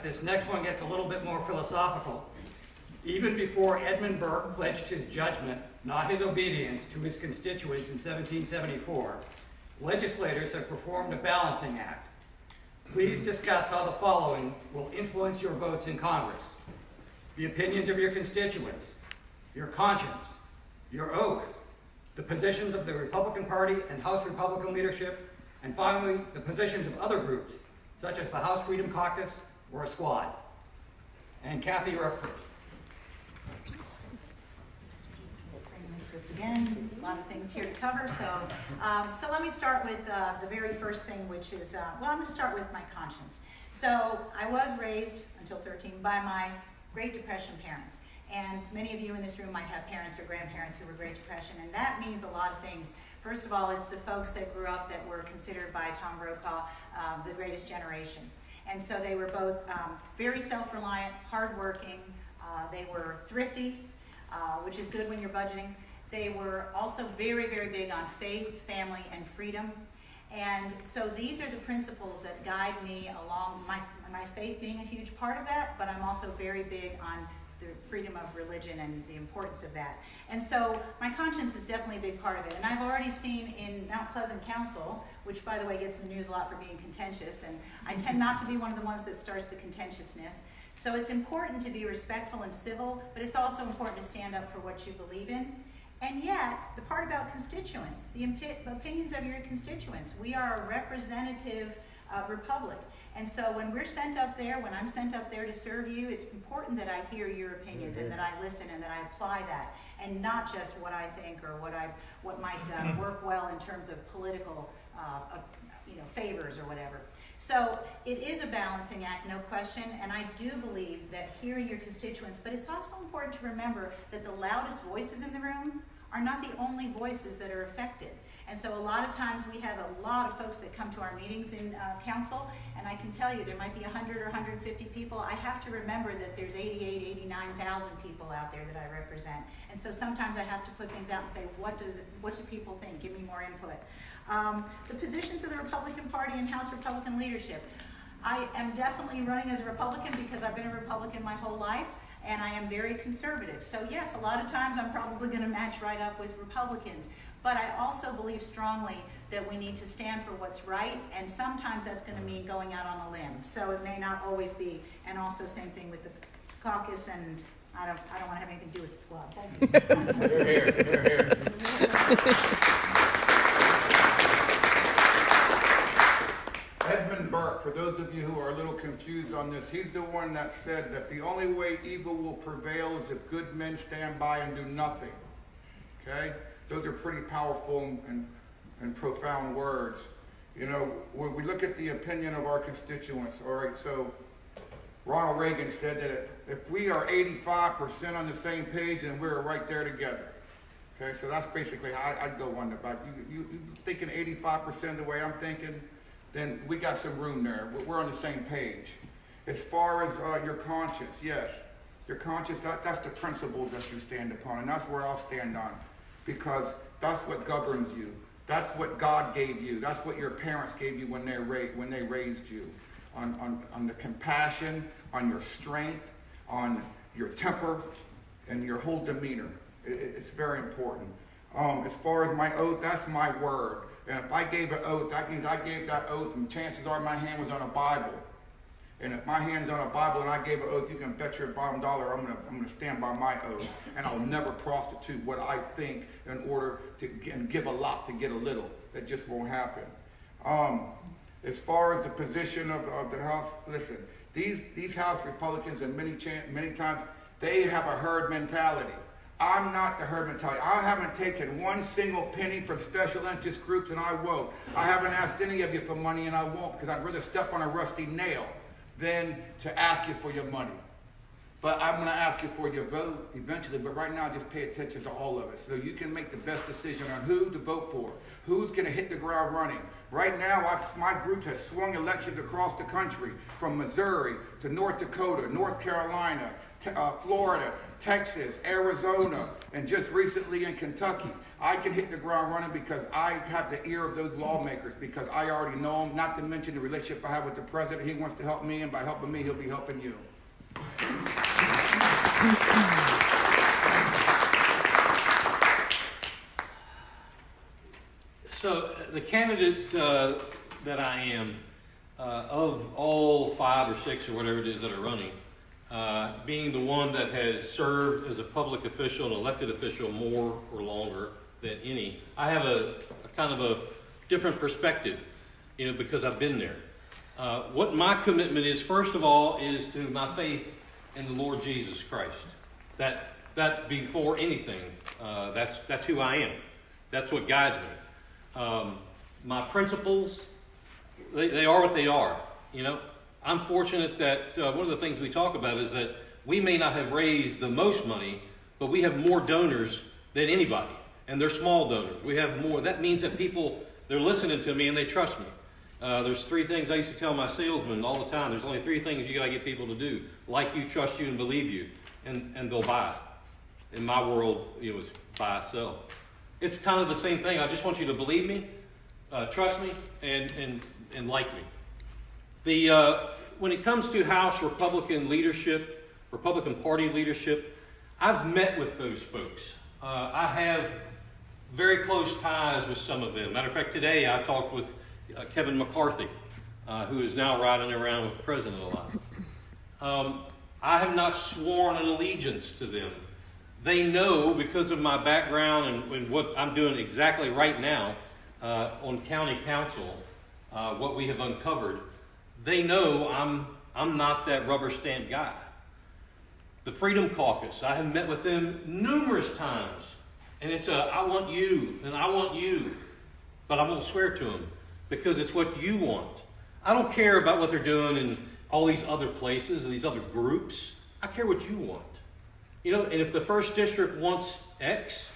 this next one gets a little bit more philosophical. Even before Edmund Burke pledged his judgment, not his obedience, to his constituents in 1774, legislators have performed a balancing act. Please discuss how the following will influence your votes in Congress: the opinions of your constituents, your conscience, your oath, the positions of the Republican Party and House Republican leadership, and finally, the positions of other groups, such as the House Freedom Caucus or a squad. And Kathy, you're up first. Just again, a lot of things here to cover. So let me start with the very first thing, which is, I'm going to start with my conscience. So I was raised until 13 by my Great Depression parents. And many of you in this room might have parents or grandparents who were Great Depression, and that means a lot of things. First of all, it's the folks that grew up that were considered by Tom Brokaw the greatest generation. And so they were both very self-reliant, hardworking, they were thrifty, which is good when you're budgeting. They were also very, very big on faith, family, and freedom. And so these are the principles that guide me along, my faith being a huge part of that, but I'm also very big on the freedom of religion and the importance of that. And so my conscience is definitely a big part of it. And I've already seen in Mount Pleasant Council, which by the way gets in the news a lot for being contentious, and I tend not to be one of the ones that starts the contentiousness. So it's important to be respectful and civil, but it's also important to stand up for what you believe in. And yet, the part about constituents, the opinions of your constituents, we are a representative republic. And so when we're sent up there, when I'm sent up there to serve you, it's important that I hear your opinions and that I listen and that I apply that, and not just what I think or what might work well in terms of political favors or whatever. So it is a balancing act, no question, and I do believe that hearing your constituents, but it's also important to remember that the loudest voices in the room are not the only voices that are affected. And so a lot of times we have a lot of folks that come to our meetings in council, and I can tell you there might be 100 or 150 people. I have to remember that there's 88, 89,000 people out there that I represent. And so sometimes I have to put things out and say, what do people think? Give me more input. The positions of the Republican Party and House Republican leadership. I am definitely running as a Republican because I've been a Republican my whole life, and I am very conservative. So yes, a lot of times I'm probably going to match right up with Republicans. But I also believe strongly that we need to stand for what's right, and sometimes that's going to mean going out on a limb. So it may not always be, and also same thing with the caucus, and I don't want to have anything to do with the squad. Thank you. Here. Edmund Burke, for those of you who are a little confused on this, he's the one that said that the only way evil will prevail is if good men stand by and do nothing. Okay? Those are pretty powerful and profound words. You know, when we look at the opinion of our constituents, all right, so Ronald Reagan said that if we are 85% on the same page, then we're right there together. Okay, so that's basically how I'd go on the back. You thinking 85% the way I'm thinking, then we got some room there. We're on the same page. As far as your conscience, yes, your conscience, that's the principles that you stand upon, and that's where I'll stand on, because that's what governs you. That's what God gave you. That's what your parents gave you when they raised you, on the compassion, on your strength, on your temper, and your whole demeanor. It's very important. As far as my oath, that's my word. And if I gave an oath, that means I gave that oath, and chances are my hand was on a Bible. And if my hand's on a Bible and I gave an oath, you can bet your bottom dollar I'm gonna stand by my oath. And I'll never prostitute what I think in order to give a lot to get a little. That just won't happen. As far as the position of the House, listen, these House Republicans, and many times, they have a herd mentality. I'm not the herd mentality. I haven't taken one single penny from special interest groups, and I won't. I haven't asked any of you for money, and I won't, because I'd rather step on a rusty nail than to ask you for your money. But I'm going to ask you for your vote eventually, but right now just pay attention to all of it so you can make the best decision on who to vote for, who's going to hit the ground running. Right now, my group has swung elections across the country, from Missouri to North Dakota, North Carolina, Florida, Texas, Arizona, and just recently in Kentucky. I can hit the ground running because I have the ear of those lawmakers, because I already know them, not to mention the relationship I have with the president. He wants to help me, and by helping me, he'll be helping you. So the candidate that I am, of all 5 or 6 or whatever it is that are running, being the one that has served as a public official, an elected official more or longer than any, I have a kind of a different perspective, because I've been there. What my commitment is, first of all, is to my faith in the Lord Jesus Christ. That before anything, that's who I am. That's what guides me. My principles, they are what they are. I'm fortunate that one of the things we talk about is that we may not have raised the most money, but we have more donors than anybody, and they're small donors. We have more. That means that people, they're listening to me and they trust me. There's 3 things I used to tell my salesmen all the time. There's only 3 things you got to get people to do: like you, trust you, and believe you, and they'll buy. In my world, it's buy, sell. It's kind of the same thing. I just want you to believe me, trust me, and like me. When it comes to House Republican leadership, Republican Party leadership, I've met with those folks. I have very close ties with some of them. Matter of fact, today I talked with Kevin McCarthy, who is now riding around with the president a lot. I have not sworn an allegiance to them. They know, because of my background and what I'm doing exactly right now on county council, what we have uncovered, they know I'm not that rubber stamp guy. The Freedom Caucus, I have met with them numerous times, and it's I want you, and I want you, but I won't swear to them because it's what you want. I don't care about what they're doing in all these other places, these other groups. I care what you want. And if the 1st District wants X,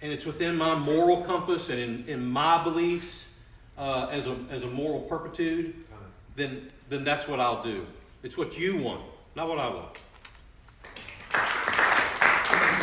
and it's within my moral compass and in my beliefs as a moral perpetude, then that's what I'll do. It's what you want, not what I want.